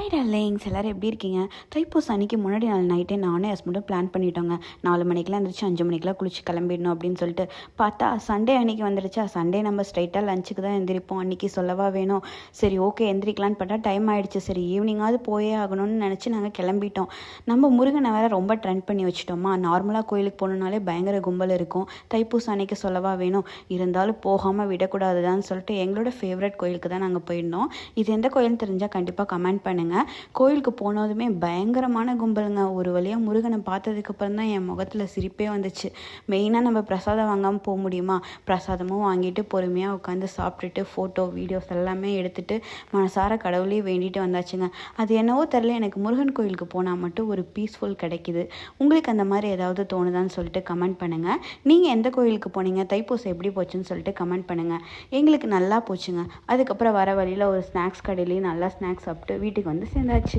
Hi darlings, எல்லோரும் எப்படி இருக்கீங்க? தைப்பூசம் அன்றைக்கி முன்னாடி நாள் நைட்டே நானே ஹஸ்பண்டும் பிளான் பண்ணிட்டோங்க. 4 மணிக்கெலாம் இருந்துச்சு, 5 மணிக்கெலாம் குளிச்சு கிளம்பிடணும் அப்படின்னு சொல்லிட்டு. பார்த்தா சண்டே அன்றைக்கி வந்துடுச்சா. சண்டே நம்ம ஸ்ட்ரைட்டாக லஞ்சுக்கு தான் எந்திரிப்போம். அன்றைக்கி சொல்லவா வேணும். சரி ஓகே எந்திரிக்கலான்னு பார்த்தா டைம் ஆகிடுச்சு. சரி ஈவினிங்காவது போயே ஆகணும்னு நினச்சி நாங்கள் கிளம்பிட்டோம். நம்ம முருகனை வேறு ரொம்ப ட்ரெண்ட் பண்ணி வச்சுட்டோமா. நார்மலாக கோயிலுக்கு போகணுன்னாலே பயங்கர கும்பல் இருக்கும். தைப்பூசம் அன்றைக்கி சொல்லவா வேணும். இருந்தாலும் போகாமல் விடக்கூடாதுதான்னு சொல்லிட்டு எங்களோட ஃபேவரட் கோயிலுக்கு தான் நாங்கள் போயிருந்தோம். இது எந்த கோயில்னு தெரிஞ்சால் கண்டிப்பாக கமெண்ட் பண்ணுங்கள். கோயிலுக்கு போனதுமே பயங்கரமான கும்பலுங்க. ஒரு வழியாக முருகனை பார்த்ததுக்கப்புறம் தான் என் முகத்தில் சிரிப்பே வந்துச்சு. மெயினாக நம்ம பிரசாதம் வாங்காமல் போக முடியுமா? பிரசாதமும் வாங்கிட்டு பொறுமையாக உட்காந்து சாப்பிட்டுட்டு ஃபோட்டோ வீடியோஸ் எல்லாமே எடுத்துகிட்டு மனசார கடவுளையே வேண்டிட்டு வந்தாச்சுங்க. அது என்னவோ தெரில, எனக்கு முருகன் கோயிலுக்கு போனால் மட்டும் ஒரு பீஸ்ஃபுல் கிடைக்கிது. உங்களுக்கு அந்த மாதிரி ஏதாவது தோணுதான்னு சொல்லிட்டு கமெண்ட் பண்ணுங்கள். நீங்கள் எந்த கோயிலுக்கு போனீங்க? தைப்பூசம் எப்படி போச்சுன்னு சொல்லிட்டு கமெண்ட் பண்ணுங்கள். எங்களுக்கு நல்லா போச்சுங்க. அதுக்கப்புறம் வர வழியில் ஒரு ஸ்நாக்ஸ் கடையிலையும் நல்லா ஸ்நாக்ஸ் சாப்பிட்டு வீட்டுக்கு வந்து சேர்ந்தாச்சு.